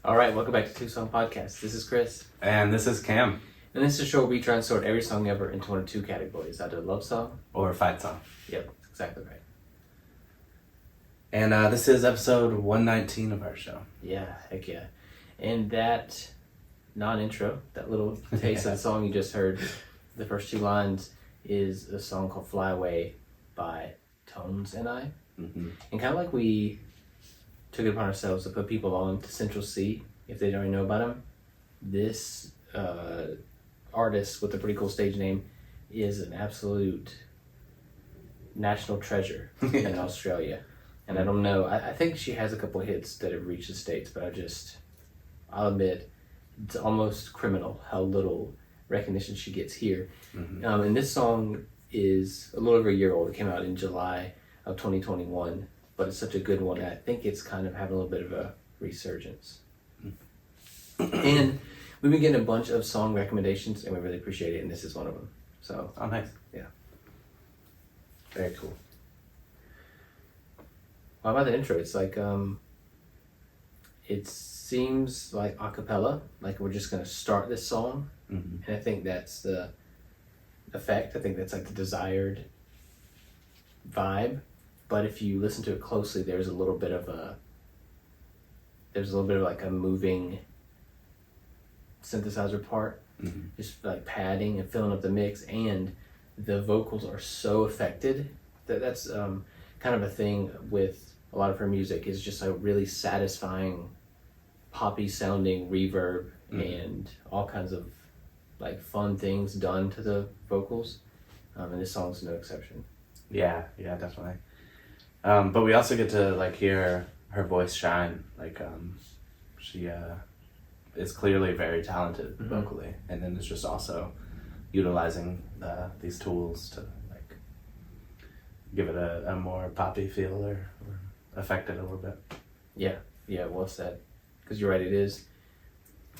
All right, welcome back to Two Song Podcast. This is Chris. And this is Cam. And this is a show where we try and sort every song ever into one of two categories, either a love song Or a fight song. Yep, exactly right. And this is episode 119 of our show. Yeah, heck yeah. And that non-intro, that little taste of the song you just heard, the first two lines, is a song called Fly Away by Tones and I. Mm-hmm. And kind of like we took it upon ourselves to put people on to Central C, if they don't already know about him, this artist with a pretty cool stage name is an absolute national treasure in Australia. And I don't know, I think she has a couple hits that have reached the States, but I'll admit, it's almost criminal how little recognition she gets here. Mm-hmm. And this song is a little over a year old. It came out in July of 2021, but it's such a good one. And I think it's kind of having a little bit of a resurgence. And we've been getting a bunch of song recommendations, and we really appreciate it, and this is one of them. So, oh, nice. Yeah. Very cool. How about the intro? It's like, it seems like a cappella, like we're just going to start this song. Mm-hmm. And I think that's the effect. I think that's like the desired vibe. But if you listen to it closely, there's a little bit of like a moving synthesizer part, Mm-hmm. just like padding and filling up the mix, and the vocals are so affected that's kind of a thing with a lot of her music, is just a really satisfying poppy sounding reverb. Mm-hmm. And all kinds of like fun things done to the vocals, and this song's no exception. Yeah, definitely. But we also get to like hear her voice shine. Like she is clearly very talented Mm-hmm. vocally, and then it's just also utilizing these tools to like give it a more poppy feel or affect it a little bit. Yeah, well said. Because you're right, it is,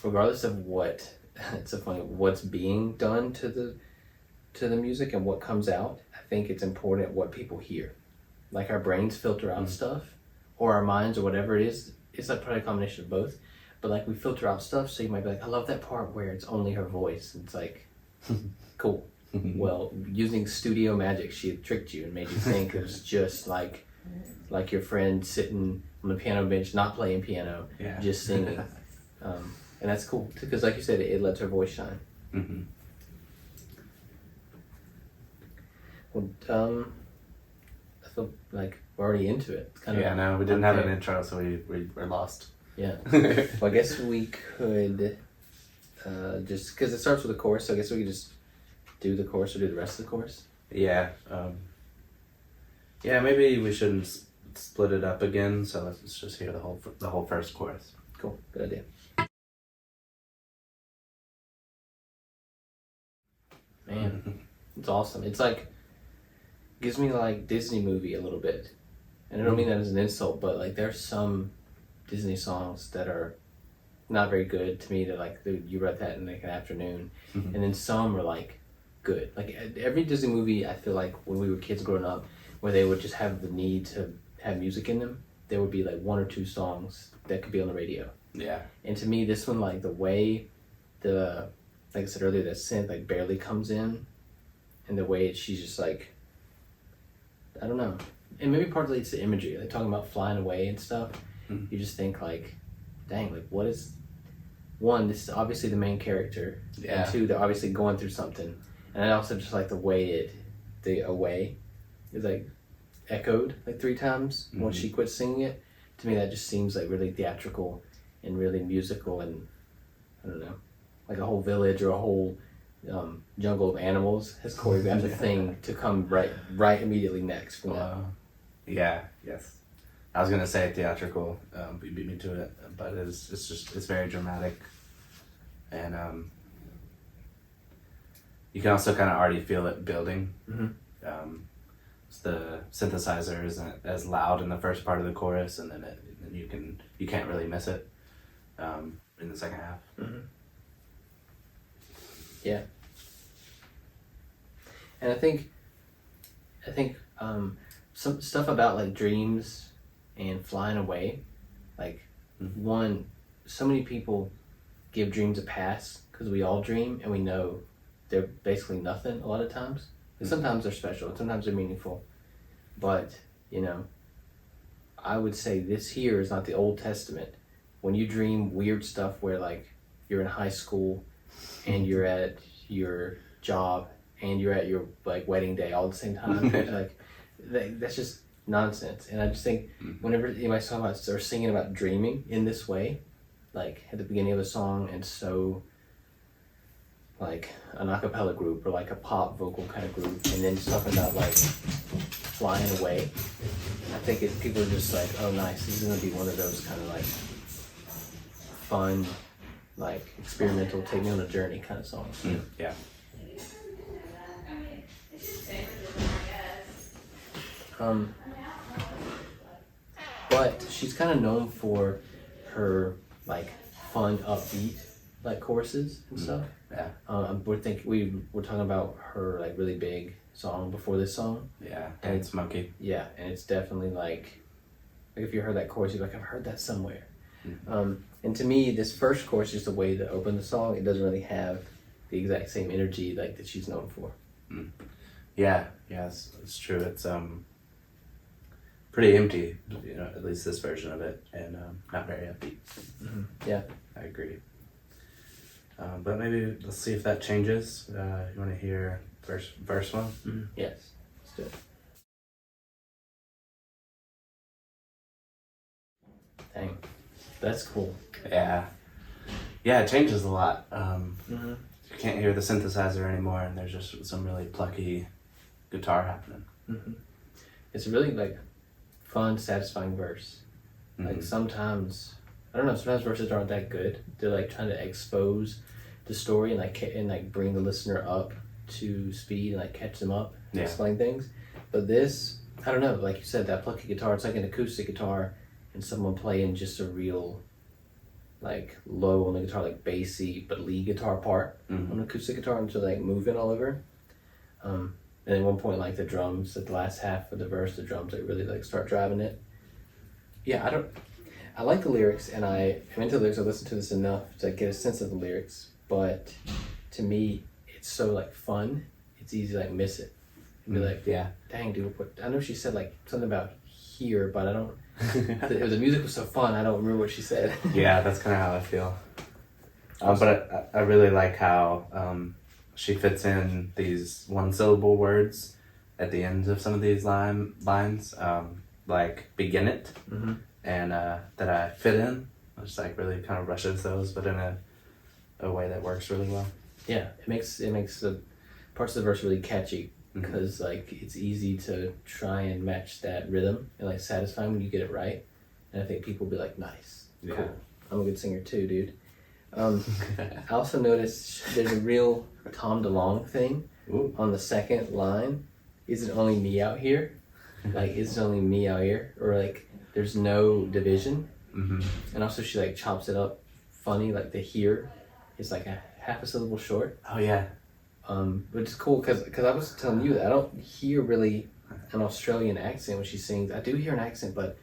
regardless of what, it's so funny, what's being done to the music and what comes out, I think it's important what people hear. Like our brains filter out stuff, or our minds, or whatever it is. It's like probably a combination of both. But like we filter out stuff, so you might be like, I love that part where it's only her voice. And it's like, cool. Well, using studio magic, she had tricked you and made you think it was just like your friend sitting on the piano bench, not playing piano, Yeah. just singing. And that's cool, because like you said, it lets her voice shine. Mm-hmm. Well, I feel like we're already into it. It's kind Yeah, of, no, we didn't have an intro, so we're lost. Yeah. Well, I guess we could just, because it starts with a chorus, so I guess we could just do the chorus or do the rest of the chorus. Yeah. Maybe we shouldn't split it up again. So let's just hear the whole first chorus. Cool. Good idea. Man, it's awesome. It's like, gives me like Disney movie a little bit. And I don't mean that as an insult, but like there's some Disney songs that are not very good to me, that like you read that in like an afternoon. Mm-hmm. And then some are like good. Like every Disney movie, I feel like when we were kids growing up, where they would just have the need to have music in them, there would be like one or two songs that could be on the radio. Yeah. And to me, this one, like the way like I said earlier, that synth like barely comes in, and the way she's just like, I don't know. And maybe partly it's the imagery, like talking about flying away and stuff. Mm-hmm. You just think like, dang, like what is, one, this is obviously the main character. Yeah. And two, they're obviously going through something. And I also just like the way the away is like echoed like 3 times once she quits singing it. To me, that just seems like really theatrical and really musical, and I don't know, like a whole village or a whole jungle of animals has choreographed a thing to come right immediately next from that. Yeah. Yes. I was gonna say theatrical. You beat me to it, but it's very dramatic, and you can also kind of already feel it building. Mm-hmm. The synthesizer isn't as loud in the first part of the chorus, and then you can't really miss it in the second half. Mm-hmm. Yeah. And I think some stuff about like dreams and flying away, like one, so many people give dreams a pass because we all dream and we know they're basically nothing a lot of times. And sometimes they're special, and sometimes they're meaningful. But, you know, I would say this here is not the Old Testament. When you dream weird stuff where, like, you're in high school and you're at your job and you're at your, like, wedding day all at the same time, like, that's just nonsense. And I just think whenever anybody's talking about or singing about dreaming in this way, like at the beginning of a song, and so like an a cappella group or like a pop vocal kind of group, and then talking about like flying away, I think people are just like, oh nice, this is gonna be one of those kind of like fun, like experimental, take me on a journey kind of songs. Yeah. But she's kind of known for her like fun, upbeat like choruses and stuff. Yeah. We're talking about her like really big song before this song. Yeah. And it's Smoky. Yeah, and it's definitely like if you heard that chorus, you're like, I've heard that somewhere. And to me, this first chorus, just the way to open the song, it doesn't really have the exact same energy like that she's known for. Yeah, it's true. It's pretty empty, you know, at least this version of it, and not very upbeat. Yeah, I agree. But maybe let's see if that changes. You want to hear verse one? Yes, let's do it. Dang, that's cool. Yeah, it changes a lot. You can't hear the synthesizer anymore, and there's just some really plucky guitar happening. It's a really like fun, satisfying verse. Like sometimes, I don't know, sometimes verses aren't that good. They're like trying to expose the story and like bring the listener up to speed and like catch them up and explain things. But this, I don't know, like you said, that plucky guitar, it's like an acoustic guitar and someone playing just a real like low on the guitar, like bassy but lead guitar part on the acoustic guitar, and so like moving all over. And at one point, like the drums, at the last half of the verse, the drums like really like start driving it. Yeah, I like the lyrics, and I am into the lyrics. I listen to this enough to get a sense of the lyrics, but to me, it's so like fun. It's easy to like miss it and be like, dang, dude, what? I know she said like something about here, but I don't. The music was so fun. I don't remember what she said. Yeah, that's kind of how I feel. But I really like how she fits in these one-syllable words at the end of some of these lines, like begin it, and that I fit in. Just like really kind of rushes those, but in a way that works really well. Yeah, it makes the parts of the verse really catchy because like it's easy to try and match that rhythm and like satisfying when you get it right. And I think people will be like, nice, cool. I'm a good singer too, dude. I also noticed there's a real Tom DeLonge thing on the second line. Is it only me out here? Like, is it only me out here? Or like, there's no division. And also she like chops it up funny, like the here is like a half a syllable short. Oh yeah. Which is cool because I was telling you that I don't hear really an Australian accent when she sings. I do hear an accent, but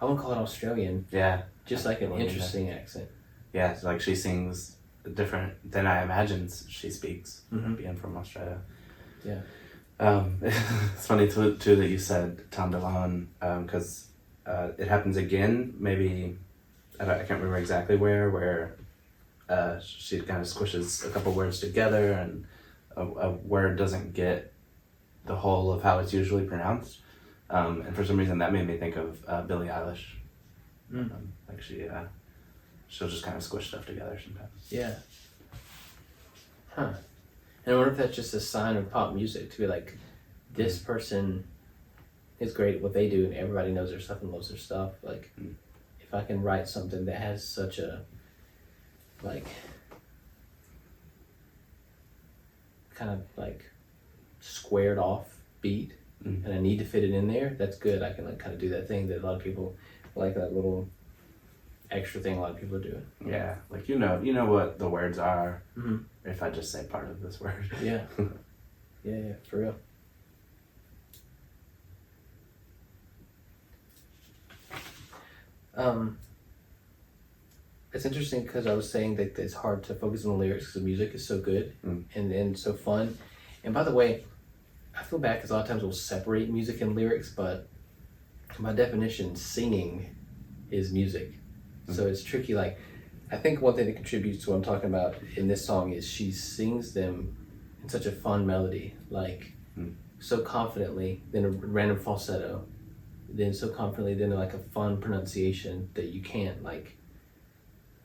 I won't call it Australian. Yeah. Just like an interesting accent. Yeah, it's like she sings different than I imagined she speaks, being from Australia. Yeah. It's funny too that you said Tom DeLonge, because it happens again, maybe, I can't remember exactly where she kind of squishes a couple words together and a word doesn't get the whole of how it's usually pronounced. And for some reason that made me think of Billie Eilish. Like she'll just kind of squish stuff together sometimes. Yeah. Huh. And I wonder if that's just a sign of pop music, to be like, this person is great at what they do and everybody knows their stuff and loves their stuff. Like, if I can write something that has such a, like, kind of like squared off beat, and I need to fit it in there, that's good. I can like kind of do that thing that a lot of people like, that little extra thing a lot of people are doing. Yeah, like you know what the words are. If I just say part of this word. Yeah. Yeah, for real. it's interesting because I was saying that it's hard to focus on the lyrics because the music is so good and so fun. And by the way, I feel bad because a lot of times we'll separate music and lyrics, but by definition, singing is music. So it's tricky. Like, I think one thing that contributes to what I'm talking about in this song is she sings them in such a fun melody, like so confidently, then a random falsetto, then so confidently, then like a fun pronunciation that you can't like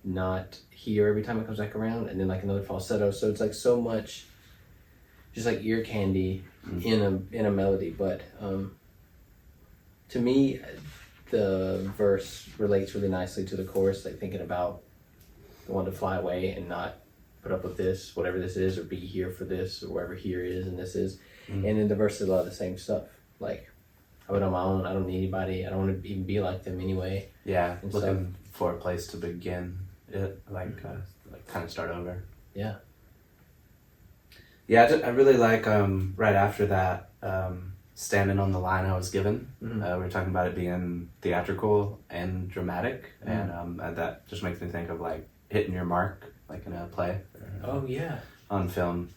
not hear every time it comes back around, and then like another falsetto. So it's like so much, just like ear candy in a melody. But to me, the verse relates really nicely to the chorus. Like thinking about the one to fly away and not put up with this, whatever this is, or be here for this, or wherever here is and this is. And then the verse is a lot of the same stuff. Like, I went on my own. I don't need anybody. I don't want to even be like them anyway. Yeah, And looking for a place to begin it, like kind of start over. Yeah. Yeah, I really like right after that, standing on the line I was given. We were talking about it being theatrical and dramatic, and that just makes me think of like hitting your mark, like in a play. Or, Oh yeah. on film.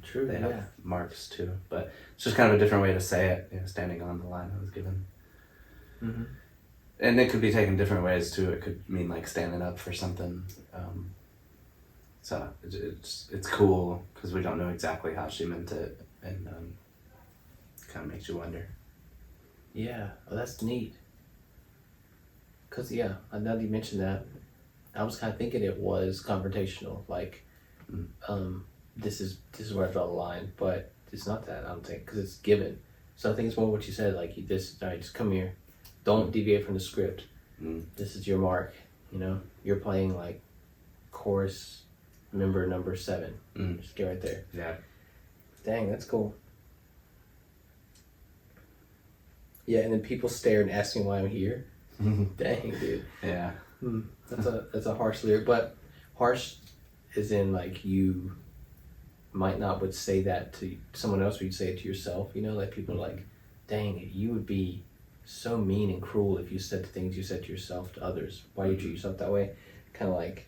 True. They Yeah. have marks too, but it's just kind of a different way to say it. You know, standing on the line I was given. And it could be taken different ways too. It could mean like standing up for something. So it's cool because we don't know exactly how she meant it, and kind of makes you wonder. Yeah. Oh, that's neat. Cause yeah, now that you mentioned that, I was kind of thinking it was confrontational. Like, this is where I draw the line, but it's not that. I don't think because it's given. So I think it's more what you said. Like this, all right, just come here. Don't deviate from the script. This is your mark. You know, you're playing like chorus member number 7. Just get right there. Yeah. Dang, that's cool. Yeah, and then people stare and ask me why I'm here. Dang, dude. Yeah. That's a harsh lyric, but harsh is in like you might not would say that to someone else, but you'd say it to yourself. You know, like people are like, dang, you would be so mean and cruel if you said the things you said to yourself to others. Why do you treat yourself that way? Kind of like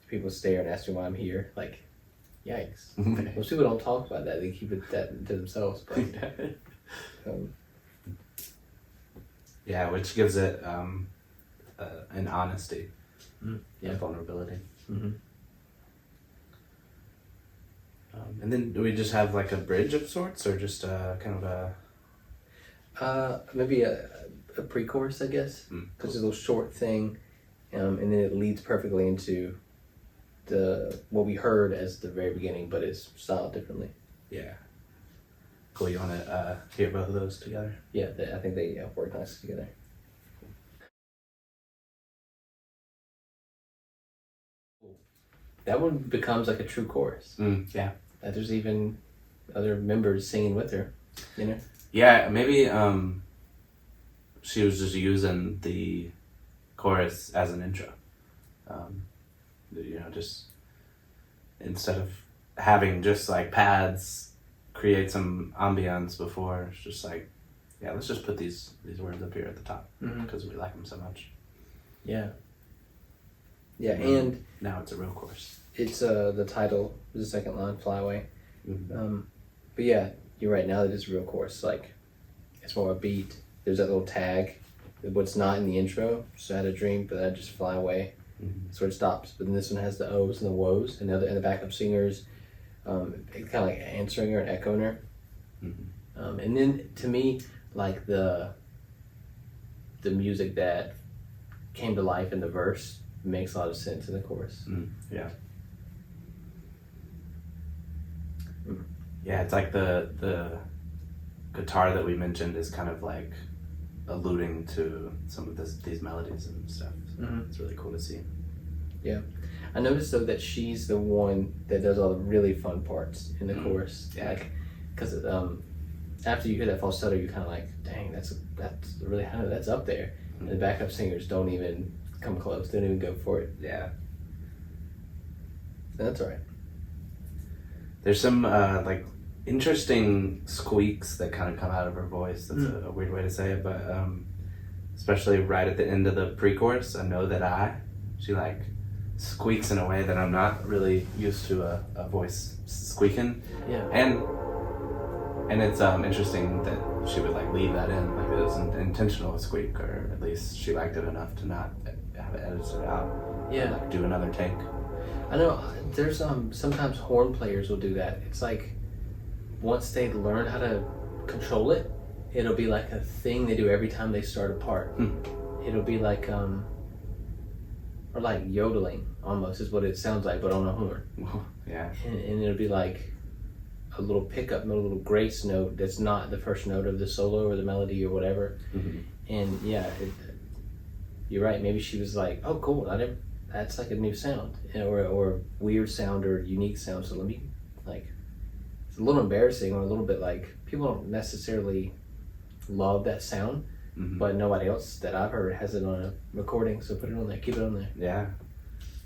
people stare and ask me why I'm here. Like, yikes. Most people don't talk about that. They keep it that to themselves. But yeah, which gives it an honesty, yeah, vulnerability. And then do we just have like a bridge of sorts, or just kind of a maybe a pre-chorus, I guess, because it's a little short thing, and then it leads perfectly into what we heard as the very beginning, but it's styled differently. Yeah. Cool. You want to hear both of those together? Yeah, I think they work nicely together. That one becomes like a true chorus. Yeah. That there's even other members singing with her, you know? Yeah, maybe she was just using the chorus as an intro. You know, just instead of having just like pads create some ambiance before, it's just like, yeah, let's just put these words up here at the top because we like them so much. Yeah. Yeah, and now it's a real chorus. It's the title, the second line, Fly Away. But yeah, you're right, now that it's a real chorus, like, it's more a beat. There's that little tag, what's not in the intro, so I had a dream, but I just fly away. That's where it stops. But then this one has the O's and the woes, and the backup singers, kind of like answering her and echoing her. And then to me, like the music that came to life in the verse makes a lot of sense in the chorus. Yeah. Yeah, it's like the guitar that we mentioned is kind of like alluding to some of these melodies and stuff. So it's really cool to see. Yeah. I noticed though that she's the one that does all the really fun parts in the chorus. Yeah. Like, because after you hear that falsetto, you're kind of like, dang, that's really high, that's up there. And the backup singers don't even come close. They don't even go for it. Yeah. That's all right. There's some like interesting squeaks that kind of come out of her voice. That's a weird way to say it, but especially right at the end of the pre-chorus, I know that she like squeaks in a way that I'm not really used to a voice squeaking. Yeah. And it's interesting that she would like leave that in, like it was an intentional squeak, or at least she liked it enough to not have it edited out. Yeah. Like do another take. I know there's sometimes horn players will do that. It's like once they learn how to control it, it'll be like a thing they do every time they start a part. It'll be like or like yodeling almost is what it sounds like, but on a horn. Yeah. And it'll be like a little pickup note, a little grace note that's not the first note of the solo or the melody or whatever. And yeah, you're right. Maybe she was like, "Oh, cool! That's like a new sound, or weird sound or unique sound." So let me like. It's a little embarrassing, or a little bit like people don't necessarily love that sound, but nobody else that I've heard has it on a recording. So put it on there. Keep it on there. Yeah.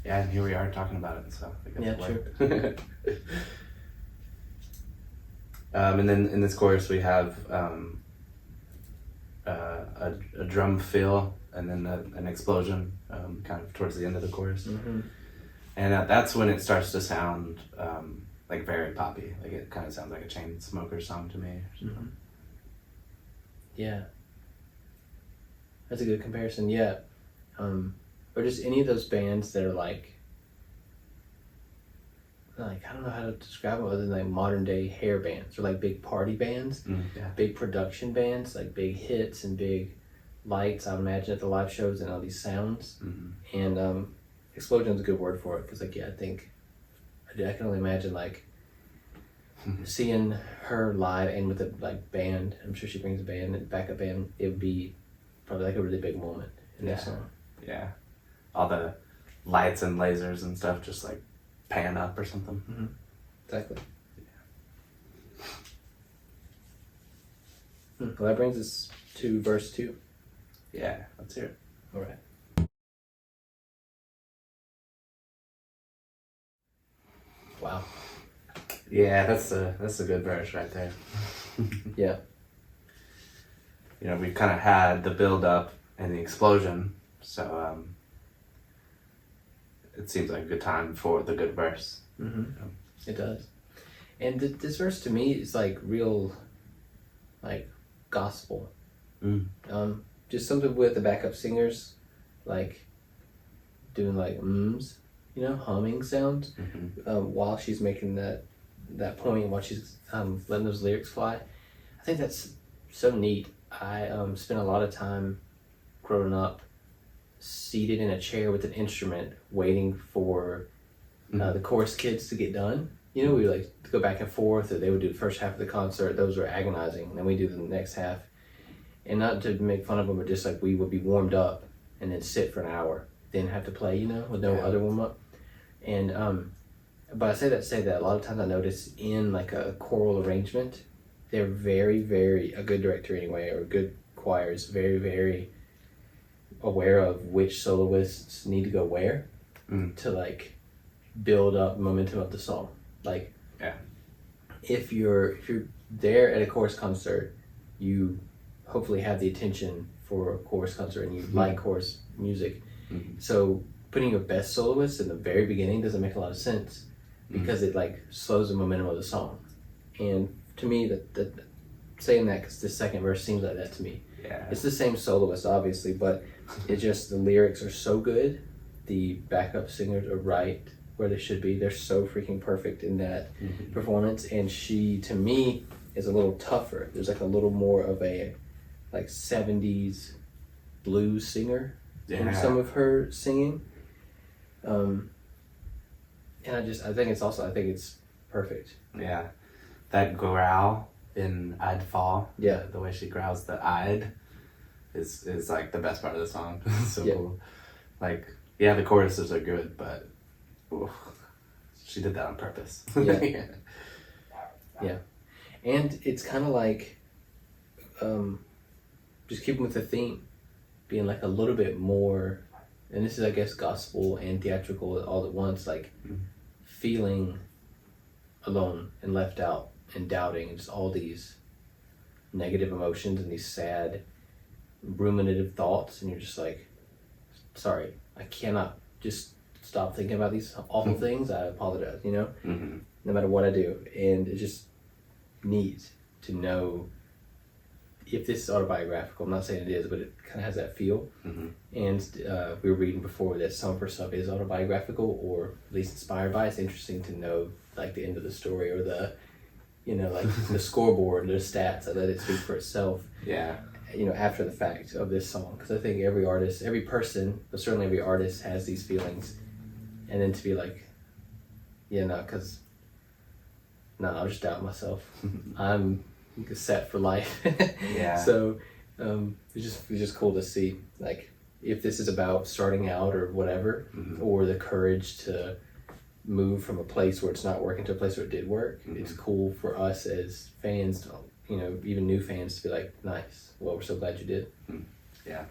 Yeah, and here we are talking about it. So I guess Yeah, true. And then in this chorus we have a drum fill and then an explosion kind of towards the end of the chorus. And that's when it starts to sound like very poppy. Like it kind of sounds like a Chainsmokers song to me. Yeah. That's a good comparison. Yeah. Or just any of those bands that are like I don't know how to describe them other than like modern day hair bands or like big party bands, Yeah. big production bands, like big hits and big lights, I imagine, at the live shows and all these sounds. And explosion's a good word for it because like yeah, I can only imagine like seeing her live and with a like band. I'm sure she brings a band and backup band. It would be probably like a really big moment in that song. Yeah. All the lights and lasers and stuff just like pan up or something. Exactly. Well, that brings us to verse 2. Yeah, let's hear it. All right. Wow. Yeah, that's a good verse right there. Yeah. You know, we've kind of had the build up and the explosion, so it seems like a good time for the good verse. It does. And this verse to me is like real, like gospel. Just something with the backup singers, like doing like humming sounds while she's making that point, while she's letting those lyrics fly. I think that's so neat. I spent a lot of time growing up seated in a chair with an instrument waiting for the chorus kids to get done. You know, we like to go back and forth, or they would do the first half of the concert. Those were agonizing. And then we do the next half. And not to make fun of them, but just like we would be warmed up and then sit for an hour, then have to play, with no other warm up. And, but I say that a lot of times I notice in like a choral arrangement, they're very, very, a good director anyway, or a good choir is very, very aware of which soloists need to go where to like build up momentum of the song. Like, if you're there at a chorus concert, you hopefully have the attention for a chorus concert and you like chorus music. So putting your best soloist in the very beginning doesn't make a lot of sense because it like slows the momentum of the song. And to me, that saying that because the second verse seems like that to me. Yeah. It's the same soloist, obviously, but it just, the lyrics are so good. The backup singers are right where they should be. They're so freaking perfect in that performance. And she, to me, is a little tougher. There's like a little more of a like 70s blues singer in some of her singing. And I think it's perfect. Yeah. That growl in I'd Fall. Yeah. The way she growls the I'd is like the best part of the song. So cool. Like, yeah, the choruses are good, but she did that on purpose. Yeah. Yeah. And it's kind of like just keeping with the theme, being like a little bit more, and this is, I guess, gospel and theatrical all at once, like feeling alone and left out and doubting and just all these negative emotions and these sad ruminative thoughts, and you're just like, sorry, I cannot just stop thinking about these awful things. I apologize, you know, Mm-hmm. no matter what I do. And it's just neat to know if this is autobiographical. I'm not saying it is, but it kind of has that feel. Mm-hmm. And we were reading before that some of her stuff is autobiographical or at least inspired by. It's interesting to know like the end of the story or the, you know, like the scoreboard, the stats. I let it speak for itself. Yeah. You know, after the fact of this song, because I think every artist, every person, but certainly every artist has these feelings, and then to be like, yeah, no, because I'll just doubt myself. I'm set for life. Yeah. So it's just cool to see, like, if this is about starting out or whatever, Mm-hmm. or the courage to move from a place where it's not working to a place where it did work. Mm-hmm. It's cool for us as fans, you know, even new fans, to be like, nice. Well, we're so glad you did. Yeah.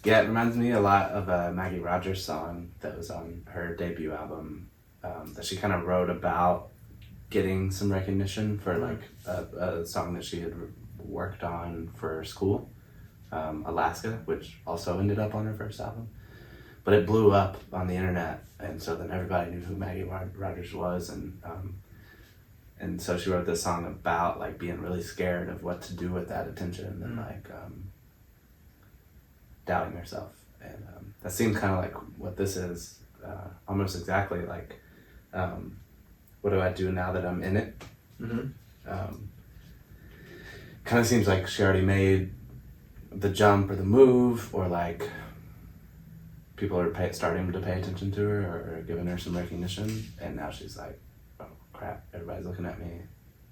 Yeah, it reminds me a lot of a Maggie Rogers song that was on her debut album that she kind of wrote about getting some recognition for like a song that she had worked on for school, Alaska, which also ended up on her first album. But it blew up on the internet, and so then everybody knew who Maggie Rogers was, and so she wrote this song about like being really scared of what to do with that attention and like doubting herself, and that seems kind of like what this is, almost exactly like what do I do now that I'm in it. Mm-hmm. Kind of seems like she already made the jump or the move, or like people are starting to pay attention to her or giving her some recognition, and now she's like, oh crap, everybody's looking at me,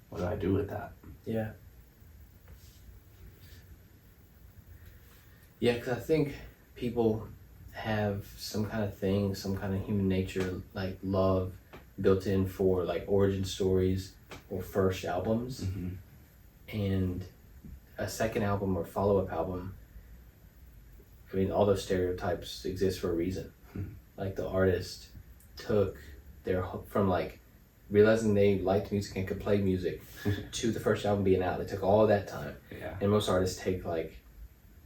what do I do with that? Yeah. Yeah, because I think people have some kind of thing, some kind of human nature, like love built in for like origin stories or first albums. Mm-hmm. And a second album or follow-up album, I mean, all those stereotypes exist for a reason. Mm-hmm. Like the artist took from like realizing they liked music and could play music to the first album being out. They took all of that time. Yeah. And most artists take like,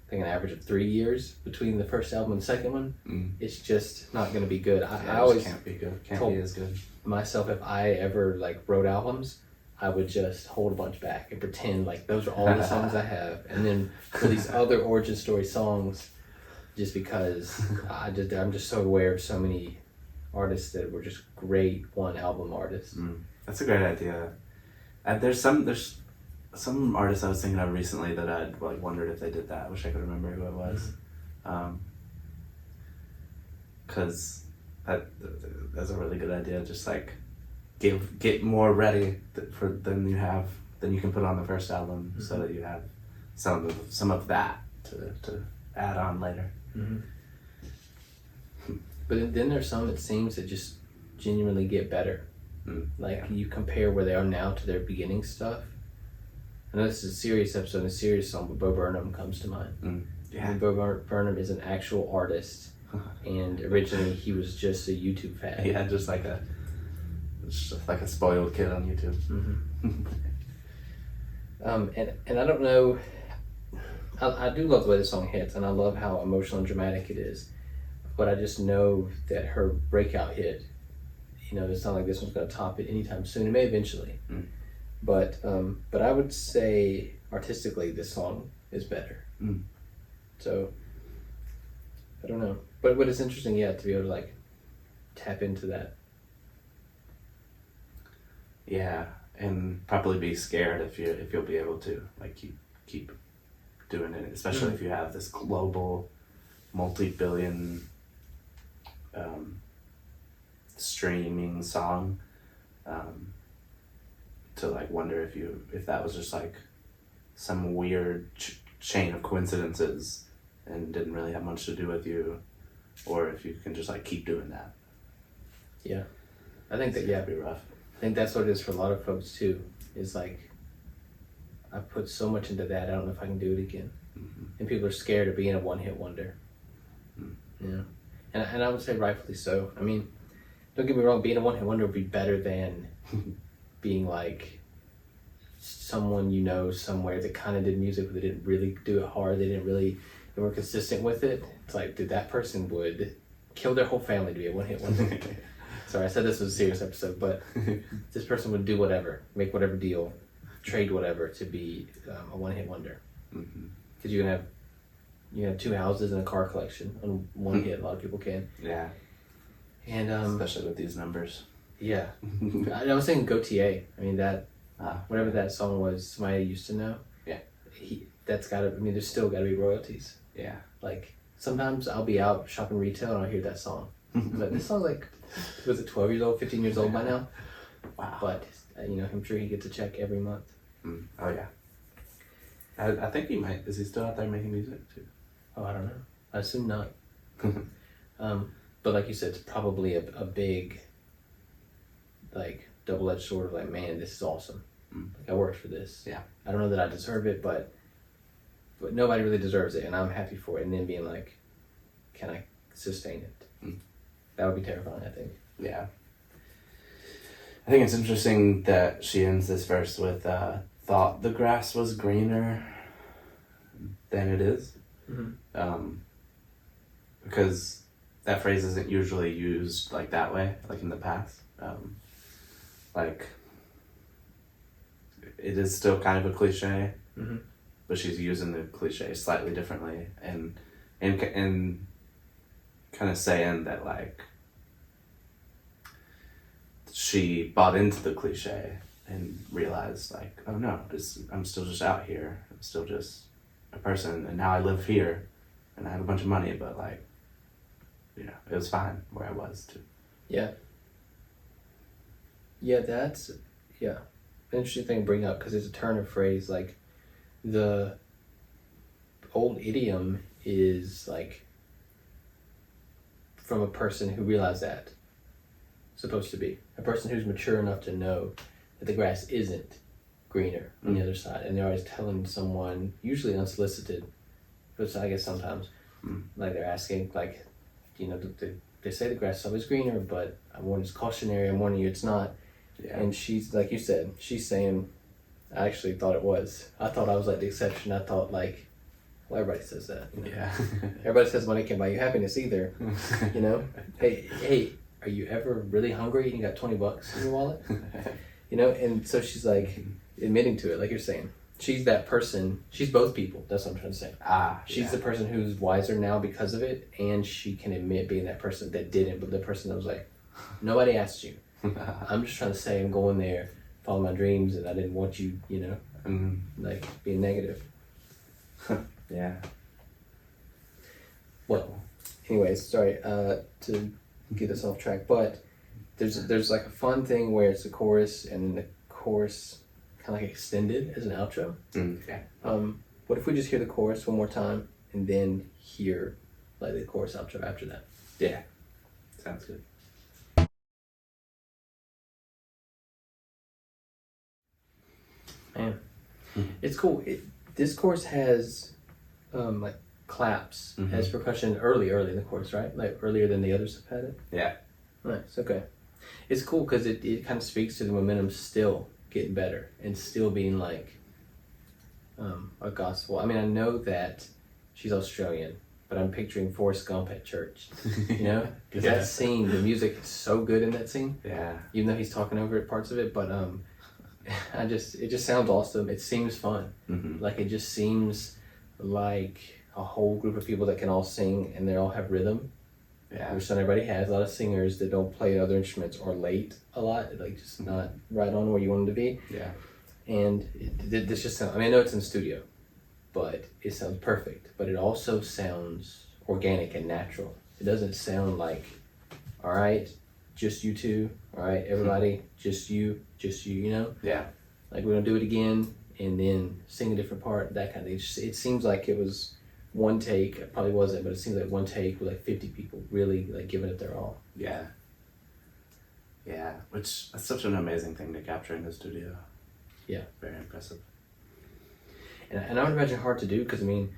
I think an average of 3 years between the first album and the second one. Mm. It's just not going to be good. Yeah, I always can't be good. Can't told be as good. myself, if I ever like wrote albums, I would just hold a bunch back and pretend like those are all the songs I have, and then release other origin story songs, just because I'm just so aware of so many artists that were just great one album artists. That's a great idea. There's some artists I was thinking of recently that I'd like wondered if they did that. I wish I could remember who it was. Because that's a really good idea. Just like get more ready than you can put on the first album, so that you have some of that to add on later. Mm-hmm. But then there's some, it seems, that just genuinely get better. Like you compare where they are now to their beginning stuff. I know this is a serious episode and a serious song, but Bo Burnham comes to mind. Yeah. And Bo Burnham is an actual artist, and originally he was just a YouTube fan. Yeah, just like a spoiled kid on YouTube. Mm-hmm. And I don't know. I do love the way the song hits, and I love how emotional and dramatic it is. But I just know that her breakout hit, you know, it's not like this one's going to top it anytime soon. It may eventually. But I would say artistically this song is better. So I don't know. But it's interesting, yeah, to be able to like tap into that. Yeah, and probably be scared if you'll be able to like keep doing it, especially if you have this global, multi-billion streaming song. To like wonder if that was just like some weird chain of coincidences and didn't really have much to do with you, or if you can just like keep doing that. Yeah, I think that, yeah, it'd be rough. I think that's what it is for a lot of folks too. Is like, I put so much into that, I don't know if I can do it again. And people are scared of being a one-hit wonder. Yeah, and I would say rightfully so. I mean, don't get me wrong, being a one-hit wonder would be better than being like someone you know somewhere that kind of did music but they didn't really do it hard. They weren't consistent with it. It's like, dude, that person would kill their whole family to be a one-hit wonder. Sorry, I said this was a serious episode, but this person would do whatever, make whatever deal, trade whatever to be a one-hit wonder. Because you can have 2 houses and a car collection on one hit. A lot of people can. Yeah. And especially with these numbers. Yeah. I was saying Gautier. I mean whatever that song was, Somebody I Used to Know. Yeah. That's gotta. I mean, there's still gotta be royalties. Yeah. Like sometimes I'll be out shopping retail and I'll hear that song. But this song's like, was it 12 years old, 15 years old by now? Wow. But I'm sure he gets a check every month. Oh yeah. I think he might. Is he still out there making music too? Oh, I don't know. I assume not. But like you said, it's probably a big, like, double-edged sword of like, man, this is awesome. Like, I worked for this. Yeah. I don't know that I deserve it, but nobody really deserves it, and I'm happy for it. And then being like, can I sustain it? That would be terrifying, I think. Yeah. I think it's interesting that she ends this verse with, thought the grass was greener than it is. Because that phrase isn't usually used like that way, like in the past. Like, it is still kind of a cliche, but she's using the cliche slightly differently, and kind of saying that, like, she bought into the cliche and realized, like, oh no, I'm still just out here. I'm still just a person, and now I live here, and I have a bunch of money, but, like, it was fine where I was too. Yeah. Yeah, that's an interesting thing to bring up, because it's a turn of phrase. Like, the old idiom is like from a person who realized that, supposed to be a person who's mature enough to know that the grass isn't greener on the other side, and they're always telling someone, usually unsolicited, but I guess sometimes, like, they're asking, like, they say the grass is always greener, but I'm warning, it's cautionary, I'm warning you it's not. Yeah. And she's, like you said, she's saying, I actually thought it was. I thought I was like the exception. I thought, like, well, everybody says that. Yeah. Everybody says money can't buy you happiness either. Hey, are you ever really hungry and you got $20 in your wallet? And so she's like admitting to it, like you're saying. She's that person. She's both people. That's what I'm trying to say. She's the person who's wiser now because of it, and she can admit being that person that didn't, but the person that was like, nobody asked you. I'm just trying to say I'm going there, follow my dreams, and I didn't want you, like, being negative. Yeah. Well, anyways, sorry to get us off track, but there's like a fun thing where it's the chorus, and the chorus kind of like extended as an outro. Yeah. What if we just hear the chorus one more time and then hear like the chorus outro after that? Yeah. Sounds good. Man, it's cool. This chorus has like claps, has percussion early in the chorus, right? Like earlier than the others have had it. Yeah. Nice. Okay. It's cool because it kind of speaks to the momentum still getting better and still being like a gospel. I mean, I know that she's Australian, but I'm picturing Forrest Gump at church, because that scene, the music is so good in that scene. Yeah. Even though he's talking over parts of it, but it just sounds awesome. It seems fun. Like, it just seems like a whole group of people that can all sing and they all have rhythm. Yeah. Which not everybody has. A lot of singers that don't play other instruments or late a lot, like just not right on where you want them to be. Yeah. And this just sounds, I mean, I know it's in the studio, but it sounds perfect. But it also sounds organic and natural. It doesn't sound like, all right, just you two, all right, everybody, just you, Yeah. Like, we're gonna do it again and then sing a different part, that kind of thing. It seems like it was one take. It probably wasn't, but it seems like one take with like 50 people really like giving it their all. Yeah. Yeah, which is such an amazing thing to capture in the studio. Yeah. Very impressive. And I would imagine hard to do, because I mean,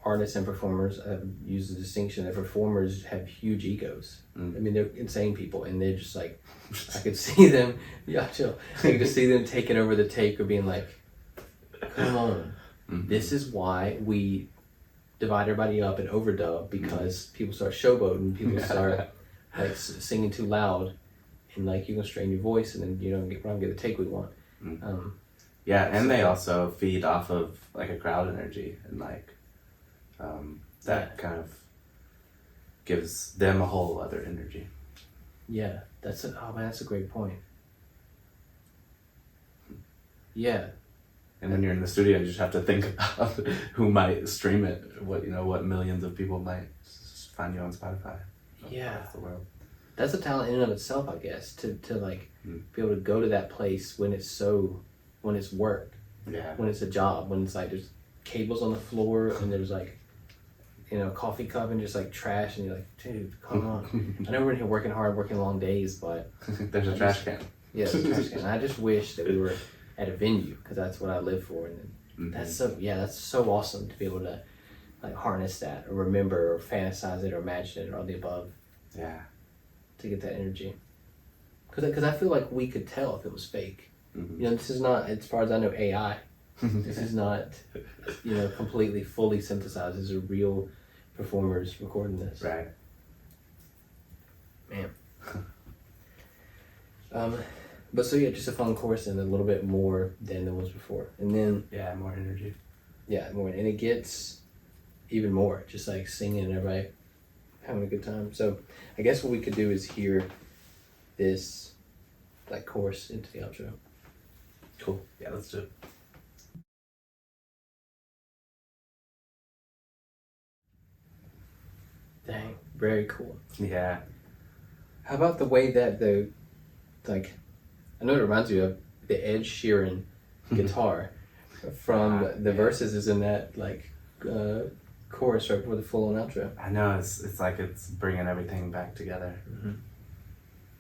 artists and performers, use the distinction that performers have huge egos. I mean, they're insane people, and they're just like, I could see them, chill. I could just see them taking over the take or being like, come on, this is why we divide everybody up and overdub because people start showboating, people start like singing too loud, and like you're gonna strain your voice, and then you don't get the take we want. Yeah, and they also feed off of like a crowd energy, and like that kind of gives them a whole other energy. Yeah, that's a great point. Yeah. And when you're in the studio, you just have to think about who might stream it. What millions of people might find you on Spotify. Yeah. Across the world. That's a talent in and of itself, I guess, to like be able to go to that place when it's work, Yeah. when it's a job, when it's like there's cables on the floor and there's like, a coffee cup and just like trash, and you're like, dude, come on. I know we're in here working hard, working long days, but There's a trash can. yeah, there's a trash can. I just wish that we were at a venue, because that's what I live for, and that's so awesome to be able to like harness that or remember or fantasize it or imagine it or all the above. Yeah. To get that energy, because I feel like we could tell if it was fake. This is not, as far as I know, AI. This is not completely fully synthesized. These are real performers recording this. Right. Man. But so yeah, just a fun chorus and a little bit more than there was before, and then more energy. Yeah, more, and it gets even more, just like singing and everybody having a good time. So I guess what we could do is hear this like chorus into the outro. Cool. Yeah, let's do it. Dang, very cool. Yeah. How about the way that I know it reminds you of the Ed Sheeran guitar from the verses is in that chorus right before the full-on outro. I know, it's like it's bringing everything back together.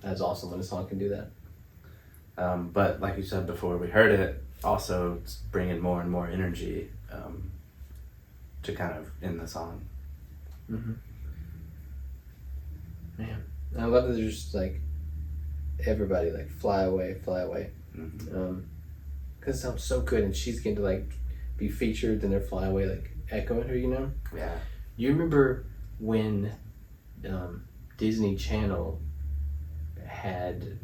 That's awesome when a song can do that. But like you said before, we heard it, also it's bringing more and more energy to kind of end the song. Man, and I love that there's just like everybody like fly away, because it sounds so good, and she's getting to like be featured, and they're fly away like echoing her. Yeah. You remember when Disney Channel had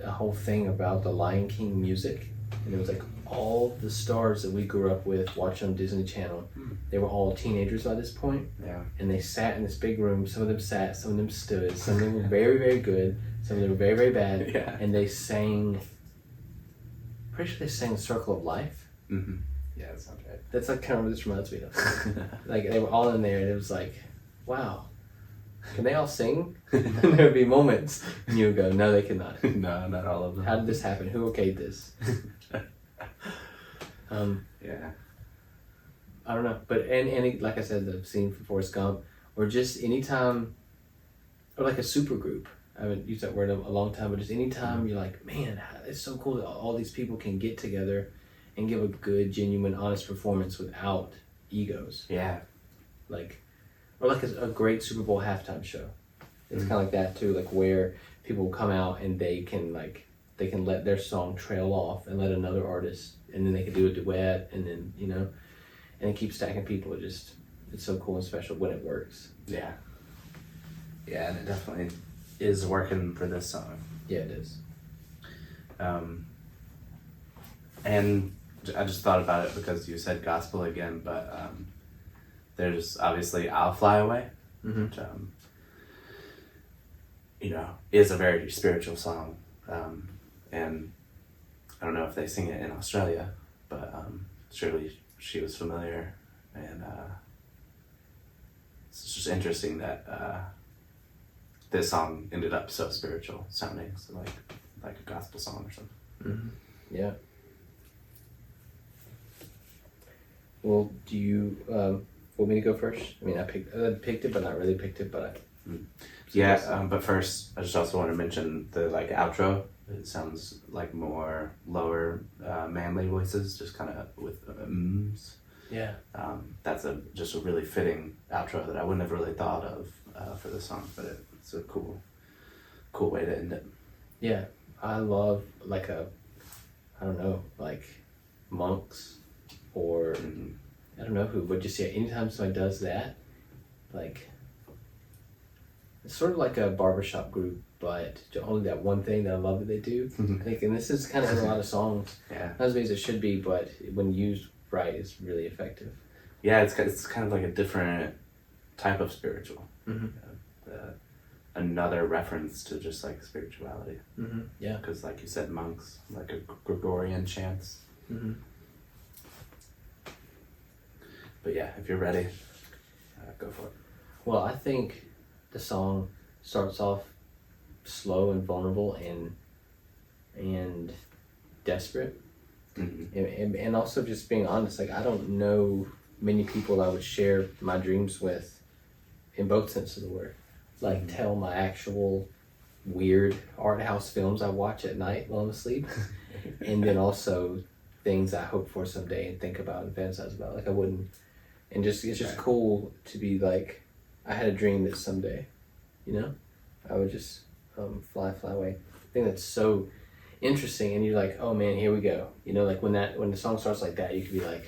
a whole thing about the Lion King music, and it was like all the stars that we grew up with watching on Disney Channel, they were all teenagers by this point. Yeah. And they sat in this big room. Some of them sat, some of them stood, some of them were very, very good, some of them were very, very bad. Yeah. And they sang, pretty sure they sang Circle of Life. Yeah, that sounds right. That's like kind of what this reminds me of. Like they were all in there, and it was like, wow, can they all sing? And there would be moments, and you would go, no, they cannot. No, not all of them. How did this happen? Who okayed this? Yeah. I don't know, but any like I said, the scene for Forrest Gump, or just anytime, or like a super group. I haven't used that word in a long time, but just anytime you're like, man, it's so cool that all these people can get together and give a good, genuine, honest performance without egos. Yeah. Or like a great Super Bowl halftime show. It's kind of like that too, like where people come out and they can let their song trail off and let another artist, and then they can do a duet, and then and it keeps stacking people. It's so cool and special when it works. Yeah. Yeah, and it definitely is working for this song. Yeah, it is. And I just thought about it because you said gospel again, but there's obviously I'll Fly Away, which is a very spiritual song. And I don't know if they sing it in Australia, but surely she was familiar, and it's just interesting that this song ended up so spiritual sounding, so like a gospel song or something. Yeah. Well, do you want me to go first? I mean, I picked it, but not really picked it, but but first I just also want to mention the outro. It sounds like more lower manly voices, just kind of with ums. Yeah. That's just a really fitting outro that I wouldn't have really thought of for this song, but it's a cool way to end it. Yeah, I love monks or I don't know who, but just yeah, anytime somebody does that, like it's sort of like a barbershop group, but only that one thing that I love that they do. I think, and this is kind of in a lot of songs. Yeah. Not as many as it should be, but when used right, it's really effective. Yeah, it's kind of like a different type of spiritual. Mm-hmm. Another reference to just like spirituality. Mm-hmm. Yeah. Because like you said, monks, like a Gregorian chants. Mm-hmm. But yeah, if you're ready, go for it. Well, I think the song starts off slow and vulnerable and desperate, and also just being honest. Like, I don't know many people I would share my dreams with, in both senses of the word. Like, tell my actual weird art house films I watch at night while I'm asleep, and then also things I hope for someday and think about and fantasize about. Like, I wouldn't, and just it's just cool to be like, I had a dream that someday, you know, I would just fly away. I think that's so interesting, and you're like, oh man, here we go. You know, like when the song starts like that, you could be like,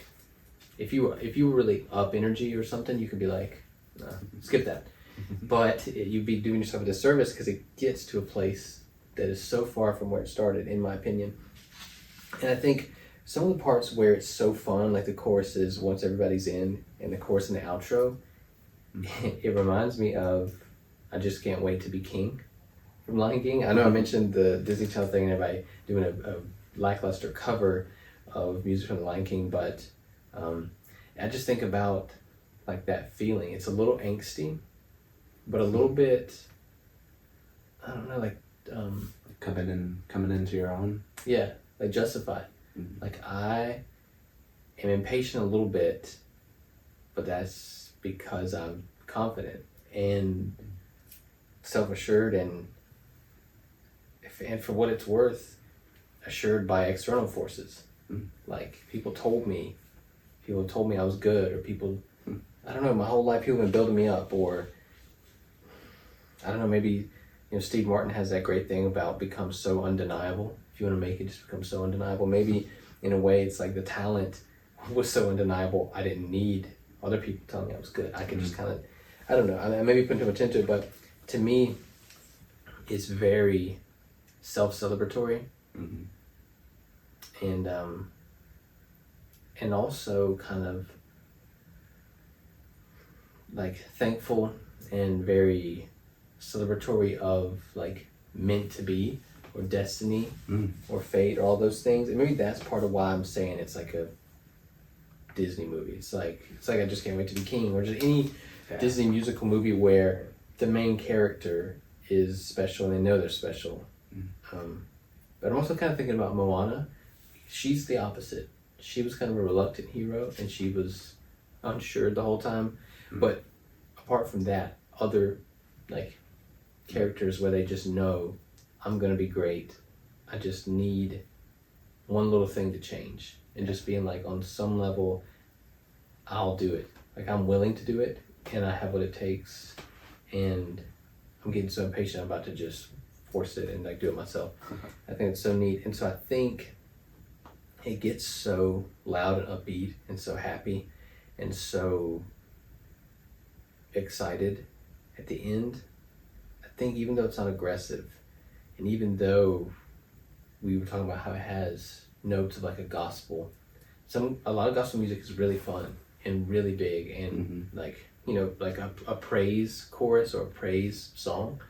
if you were really up energy or something, you could be like, nah, skip that. But you'd be doing yourself a disservice because it gets to a place that is so far from where it started, in my opinion. And I think some of the parts where it's so fun, like the choruses once everybody's in, and the chorus and the outro, it reminds me of I Just Can't Wait to Be King from Lion King. I know I mentioned the Disney Channel thing and everybody doing a lackluster cover of music from the Lion King, but I just think about like that feeling. It's a little angsty, but a little bit, I don't know, like coming into your own. Yeah, like justified. Mm-hmm. Like I am impatient a little bit, but that's because I'm confident and self-assured and for what it's worth, assured by external forces. Like people told me I was good, or people, I don't know, my whole life people have been building me up, or I don't know, maybe, you know, Steve Martin has that great thing about become so undeniable. If you want to make it, just become so undeniable. Maybe in a way it's like the talent was so undeniable, I didn't need other people telling me I was good. I could just kind of, I don't know, I maybe put too much into it, but to me, it's very self-celebratory. And also kind of like thankful and very celebratory of like meant to be or destiny or fate or all those things. And maybe that's part of why I'm saying it's like a Disney movie. It's like I Just Can't Wait to Be King, or just any Disney musical movie where the main character is special and they know they're special. But I'm also kind of thinking about Moana. She's the opposite. She was kind of a reluctant hero and she was unsure the whole time. But apart from that, other like characters where they just know I'm gonna be great. I just need one little thing to change, and just being like, on some level, I'll do it. Like I'm willing to do it, and I have what it takes, and I'm getting so impatient I'm about to just force it and like do it myself. I think it's so neat, and so I think it gets so loud and upbeat and so happy and so excited at the end. I think even though it's not aggressive, and even though we were talking about how it has notes of like a gospel, a lot of gospel music is really fun and really big and like, you know, like a praise chorus or a praise song.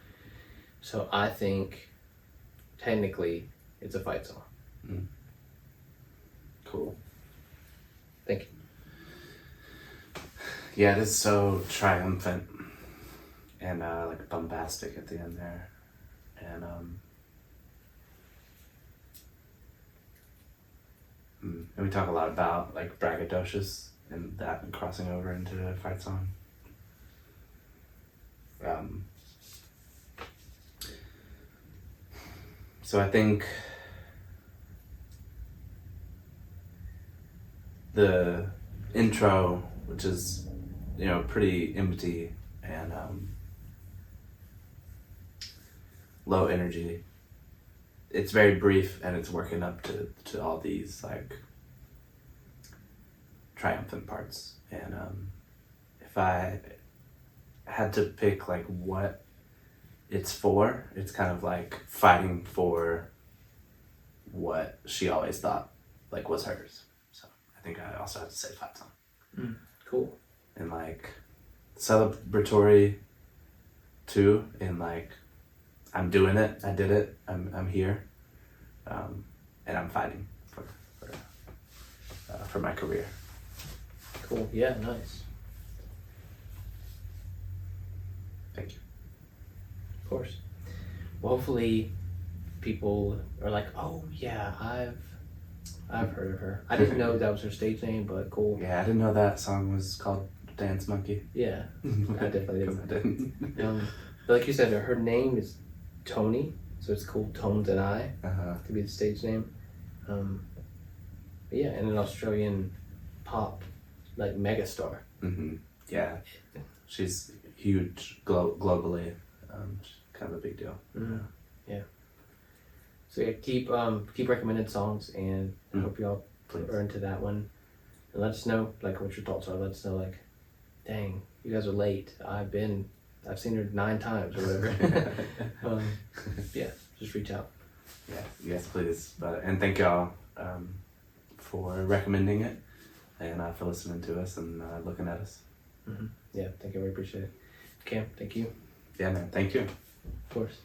So I think technically it's a fight song. Cool. Thank you. Yeah, it is so triumphant and like bombastic at the end there. And we talk a lot about like braggadocious and that and crossing over into a fight song. So I think the intro, which is, you know, pretty empty and low energy, it's very brief and it's working up to all these like triumphant parts. And if I had to pick like what it's for, it's kind of like fighting for what she always thought like was hers. So I think I also have to say Fight Song. Cool. And like celebratory too, in like I'm doing it, I did it, I'm here, and I'm fighting for my career. Cool. Yeah. Nice. Thank you. Of course. Well, hopefully, people are like, "Oh yeah, I've heard of her. I didn't know that was her stage name, but cool." Yeah, I didn't know that song was called Dance Monkey. Yeah, I definitely 'Cause didn't. I didn't. But like you said, her name is Tony, so it's cool. Tones and I to be the stage name. But yeah, and an Australian pop like megastar. Yeah, she's huge globally. She's kind of a big deal. Yeah. So yeah, keep recommending songs, and I hope y'all Please. are into that one. And let us know like what your thoughts are. Let us know like, dang, you guys are late. I've seen her 9 times or whatever. Yeah, just reach out. Yeah, yes, please. And thank y'all for recommending it, and for listening to us and looking at us. Yeah, thank you. We appreciate it. Cam, thank you. Yeah, man. Thank you. Of course.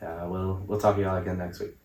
We'll talk to y'all again next week.